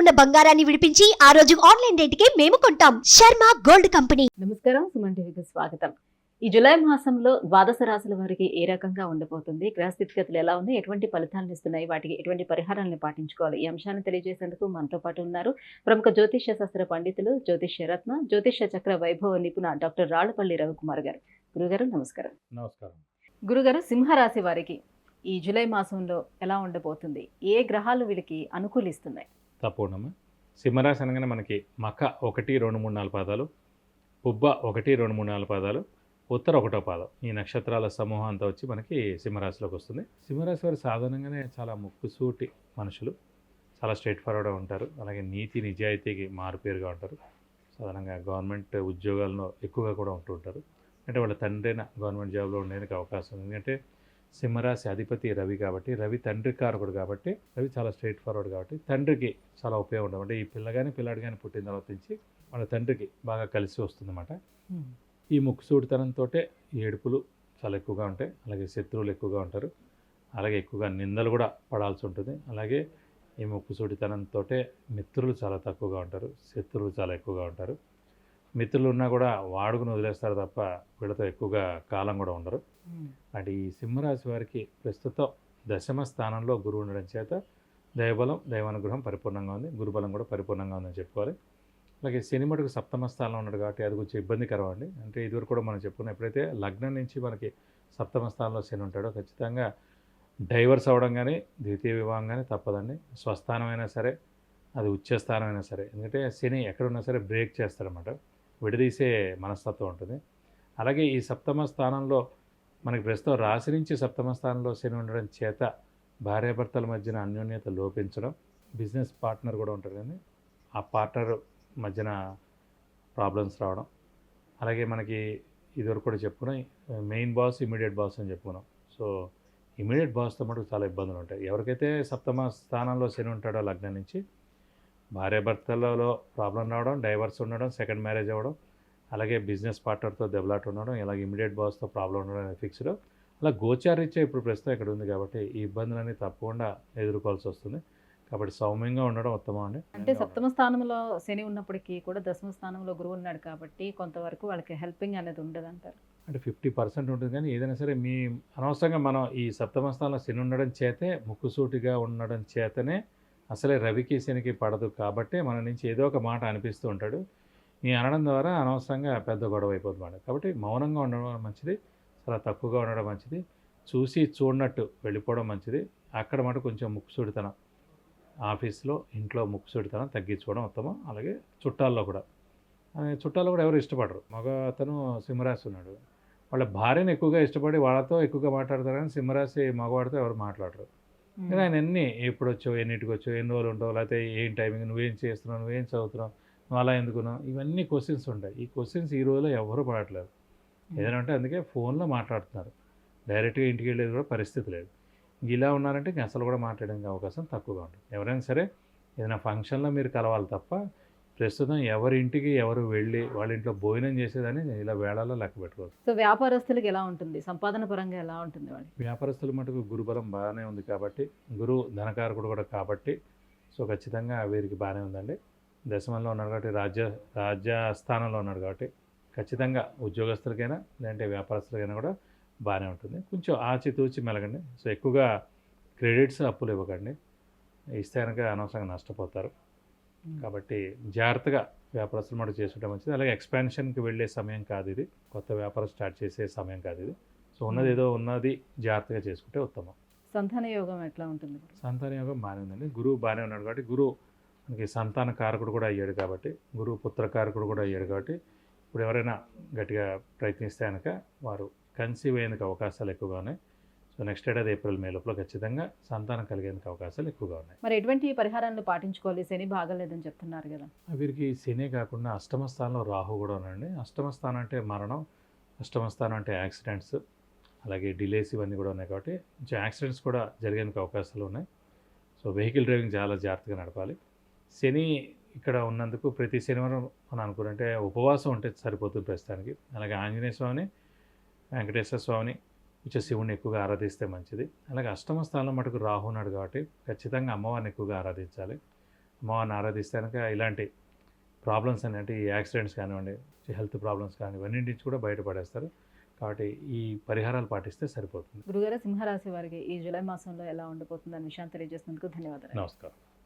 ఉన్న బంగారాన్ని విడిపించి ఆ రోజు ఆన్లైన్ రేటుకే మేము కొంటాం. Sharma gold company. నమస్కారం, సుమన్ టీవీకి స్వాగతం. ఈ జూలై మాసంలో ద్వాదశ రాశుల వారికి ఏ రకంగా ఉండబోతుంది, గ్రహ స్థితిగతులు ఎలా ఉంది, ఎటువంటి ఫలితాలను ఇస్తున్నాయి, వాటికి ఎటువంటి పరిహారాలను పాటించుకోవాలి, ఈ అంశాన్ని తెలియజేసేందుకు మనతో పాటు ఉన్నారు ప్రముఖ జ్యోతిష్య శాస్త్ర పండితులు, జ్యోతిష్య రత్న, జ్యోతిష్య చక్ర వైభవ నిపుణ డాక్టర్ రాళ్లపల్లి రవికుమార్ గారు. గురుగారు నమస్కారం. నమస్కారం. గురుగారు, సింహరాశి వారికి ఈ జూలై మాసంలో ఎలా ఉండబోతుంది, ఏ గ్రహాలు వీళ్ళకి అనుకూలిస్తున్నాయి? తప్పకుండా. సింహరాశి అనగానే మనకి మఖ 1, 2, 3, 4 పాదాలు, పుబ్బ 1, 2, 3, 4 పాదాలు, ఉత్తర 1వ పాదం, ఈ నక్షత్రాల సమూహం అంతా వచ్చి మనకి సింహరాశిలోకి వస్తుంది. సింహరాశి వారు సాధారణంగానే చాలా ముక్కుసూటి మనుషులు, చాలా స్ట్రైట్ ఫార్వర్డ్గా ఉంటారు. అలాగే నీతి నిజాయితీకి మారుపేరుగా ఉంటారు. సాధారణంగా గవర్నమెంట్ ఉద్యోగాల్లో ఎక్కువగా కూడా ఉంటూ ఉంటారు. అంటే వాళ్ళ తండ్రైన గవర్నమెంట్ జాబ్లో ఉండేందుకు అవకాశం ఉంది. ఎందుకంటే సింహరాశి అధిపతి రవి కాబట్టి, రవి తండ్రి కారకుడు కాబట్టి, రవి చాలా స్ట్రైట్ ఫార్వర్డ్ కాబట్టి తండ్రికి చాలా ఉపయోగం. అంటే ఈ పిల్లాడు కానీ పుట్టిన తర్వాత నుంచి వాళ్ళ తండ్రికి బాగా కలిసి వస్తుందన్నమాట. ఈ ముక్కుసూటితనంతో ఏడుపులు చాలా ఎక్కువగా ఉంటాయి. అలాగే శత్రువులు ఎక్కువగా ఉంటారు. అలాగే ఎక్కువగా నిందలు కూడా పడాల్సి ఉంటుంది. అలాగే ఈ ముక్కుసూటితనంతో మిత్రులు చాలా తక్కువగా ఉంటారు. శత్రువులు చాలా ఎక్కువగా ఉంటారు. మిత్రులు ఉన్నా కూడా వాడుకుని వదిలేస్తారు తప్ప వీళ్ళతో ఎక్కువగా కాలం కూడా ఉండరు. అంటే ఈ సింహరాశి వారికి ప్రస్తుతం 10వ స్థానంలో గురువు ఉండడం చేత దైవబలం, దైవానుగ్రహం పరిపూర్ణంగా ఉంది. గురుబలం కూడా పరిపూర్ణంగా ఉందని చెప్పుకోవాలి. అలాగే శని మటుకు 7వ స్థానంలో ఉన్నాడు కాబట్టి అది కొంచెం ఇబ్బందికరం అండి. అంటే ఇదివరకు కూడా మనం చెప్పుకున్నాం, ఎప్పుడైతే లగ్నం నుంచి మనకి 7వ స్థానంలో శని ఉంటాడో ఖచ్చితంగా డైవర్స్ అవ్వడం కానీ, ద్వితీయ వివాహం కానీ తప్పదండి. స్వస్థానం అయినా సరే, అది ఉచ్చస్థానం అయినా సరే. ఎందుకంటే శని ఎక్కడున్నా సరే బ్రేక్ చేస్తాడనమాట, విడదీసే మనస్తత్వం ఉంటుంది. అలాగే ఈ 7వ స్థానంలో మనకి ప్రస్తుతం రాశి నుంచి 7వ స్థానంలో శని ఉండడం చేత భార్యాభర్తల మధ్యన అన్యోన్యత లోపించడం, బిజినెస్ పార్ట్నర్ కూడా ఉంటారు కానీ ఆ పార్ట్నర్ మధ్యన ప్రాబ్లమ్స్ రావడం. అలాగే మనకి ఇదివరకు కూడా చెప్పుకున్నాం, మెయిన్ బాస్, ఇమీడియట్ బాస్ అని చెప్పుకున్నాం. సో ఇమీడియట్ బాస్తో మటుకు చాలా ఇబ్బందులు ఉంటాయి. ఎవరికైతే 7వ స్థానంలో శని ఉంటాడో లగ్నం నుంచి భార్యాభర్తలలో ప్రాబ్లం రావడం, డైవర్స్ ఉండడం, సెకండ్ మ్యారేజ్ అవ్వడం, అలాగే బిజినెస్ పార్ట్నర్తో దెబ్బలాట ఉండడం, ఇలాగ ఇమీడియట్ బాస్తో ప్రాబ్లం ఉండడం అనేది ఫిక్స్డ్. అలా గోచారీత్యా ఇప్పుడు ప్రస్తుతం ఇక్కడ ఉంది కాబట్టి ఈ ఇబ్బందులన్నీ తప్పకుండా ఎదుర్కోవాల్సి వస్తుంది. కాబట్టి సౌమ్యంగా ఉండడం ఉత్తమం అండి. అంటే 7వ స్థానంలో శని ఉన్నప్పటికీ కూడా 10వ స్థానంలో గురువు ఉన్నాడు కాబట్టి కొంతవరకు వాళ్ళకి హెల్పింగ్ అనేది ఉండదు అంటారు. అంటే 50% ఉంటుంది. కానీ ఏదైనా సరే మీ అనవసరంగా మనం ఈ 7వ స్థానంలో శని ఉండడం చేతే, ముక్కుసూటిగా ఉండడం చేతనే అసలే రవికి శనికి పడదు కాబట్టి మన నుంచి ఏదో ఒక మాట అనిపిస్తూ ఉంటాడు. ఈ అనడం ద్వారా అనవసరంగా పెద్ద గొడవ అయిపోతుంది. కాబట్టి మౌనంగా ఉండడం మంచిది, చాలా తక్కువగా ఉండడం మంచిది, చూసి చూడనట్టు వెళ్ళిపోవడం మంచిది. అక్కడ మాట కొంచెం ముక్కుసూడితనం, ఆఫీస్లో ఇంట్లో ముక్కుసూడితనం తగ్గించుకోవడం ఉత్తమం. అలాగే చుట్టాల్లో కూడా ఎవరు ఇష్టపడరు. మగ అతను సింహరాశి ఉన్నాడు, వాళ్ళ భార్యను ఎక్కువగా ఇష్టపడి వాళ్ళతో ఎక్కువగా మాట్లాడతారు. కానీ సింహరాశి మగవాడితో ఎవరు మాట్లాడరు. కానీ ఆయన ఎన్ని ఎప్పుడు వచ్చావు, ఎన్నింటికి వచ్చావు, ఎన్ని రోజులు ఉంటావు, లేకపోతే ఏం టైమింగ్, నువ్వేం చేస్తున్నావు, నువ్వేం చదువుతున్నావు, నువ్వు అలా ఎందుకున్నావు, ఇవన్నీ క్వశ్చన్స్ ఉంటాయి. ఈ క్వశ్చన్స్ ఈ రోజులో ఎవరు పడట్లేదు. ఏదైనా అంటే అందుకే ఫోన్లో మాట్లాడుతున్నారు, డైరెక్ట్గా ఇంటికి వెళ్ళేది కూడా పరిస్థితి లేదు. ఇలా ఉన్నారంటే ఇంక అసలు కూడా మాట్లాడడానికి అవకాశం తక్కువగా ఉంటుంది. ఎవరైనా సరే ఏదైనా ఫంక్షన్లో మీరు కలవాలి తప్ప ప్రస్తుతం ఎవరి ఇంటికి ఎవరు వెళ్ళి వాళ్ళ ఇంట్లో భోజనం చేసేదని ఇలా వేళల్లో లెక్క పెట్టుకోవచ్చు. సో వ్యాపారస్తులకి ఎలా ఉంటుంది, సంపాదన పరంగా ఎలా ఉంటుంది? వాళ్ళు వ్యాపారస్తుల మటుకు గురుబలం బాగానే ఉంది కాబట్టి, గురువు ధనకారకుడు కూడా కాబట్టి, సో ఖచ్చితంగా వీరికి బాగానే ఉందండి. దశమంలో ఉన్నాడు కాబట్టి, రాజ్యస్థానంలో ఉన్నాడు కాబట్టి ఖచ్చితంగా ఉద్యోగస్తులకైనా లేదంటే వ్యాపారస్తులకైనా కూడా బాగానే ఉంటుంది. కొంచెం ఆచితూచి మెలగండి. సో ఎక్కువగా క్రెడిట్స్, అప్పులు ఇవ్వకండి. ఇస్తే కనుక అనవసరంగా నష్టపోతారు. కాబట్టి జాగ్రత్తగా వ్యాపారస్తులు మటు చేసుకుంటే మంచిది. అలాగే ఎక్స్పాన్షన్కి వెళ్ళే సమయం కాదు ఇది, కొత్త వ్యాపారం స్టార్ట్ చేసే సమయం కాదు ఇది. సో ఉన్నది జాగ్రత్తగా చేసుకుంటే ఉత్తమం. సంతాన యోగం ఎట్లా ఉంటుంది? సంతాన యోగం బాగానే ఉందండి. గురువు బాగానే ఉన్నాడు కాబట్టి, గురువు మనకి సంతాన కారకుడు కూడా అయ్యాడు కాబట్టి, గురువు పుత్రకారకుడు కూడా అయ్యాడు కాబట్టి, ఇప్పుడు ఎవరైనా గట్టిగా ప్రయత్నిస్తే కనుక వారు కన్సీవ్ అయ్యేందుకు అవకాశాలు ఎక్కువగా ఉన్నాయి. సో నెక్స్ట్ ఏడాది ఏప్రిల్, మే లోపల ఖచ్చితంగా సంతానం కలిగేందుకు అవకాశాలు ఎక్కువగా ఉన్నాయి. మరి ఎటువంటి పరిహారాలను పాటించుకోవాలి? శని బాగలేదని చెప్తున్నారు కదా. వీరికి శని కాకుండా 8వ స్థానంలో రాహు కూడా ఉన్నాయండి. 8వ స్థానం అంటే మరణం, 8వ స్థానం అంటే యాక్సిడెంట్స్, అలాగే డిలేస్ ఇవన్నీ కూడా ఉన్నాయి కాబట్టి కొంచెం యాక్సిడెంట్స్ కూడా జరిగేందుకు అవకాశాలు ఉన్నాయి. సో వెహికల్ డ్రైవింగ్ చాలా జాగ్రత్తగా నడపాలి. శని ఇక్కడ ఉన్నందుకు ప్రతి శనివారం మనం అనుకుంటే ఉపవాసం ఉంటే సరిపోతుంది ప్రస్తుతానికి. అలాగే ఆంజనేయ స్వామిని, వెంకటేశ్వర స్వామిని, శివుని ఎక్కువగా ఆరాధిస్తే మంచిది. అలాగే 8వ స్థానంలో మటుకు రాహు ఉన్నాడు కాబట్టి ఖచ్చితంగా అమ్మవారిని ఎక్కువగా ఆరాధించాలి. అమ్మవారిని ఆరాధిస్తే కనుక ఇలాంటి ప్రాబ్లమ్స్ అనేవి యాక్సిడెంట్స్ కానివ్వండి, హెల్త్ ప్రాబ్లమ్స్ కానీ ఇవన్నీ నుంచి కూడా బయటపడేస్తారు. కాబట్టి ఈ పరిహారాలు పాటిస్తే సరిపోతుంది. గురుగారు, సింహరాశి వారికి ఈ జూలై మాసంలో ఎలా ఉండబోతుంది అనే విషయాన్ని తెలియజేసినందుకు ధన్యవాదాలు. నమస్కారం.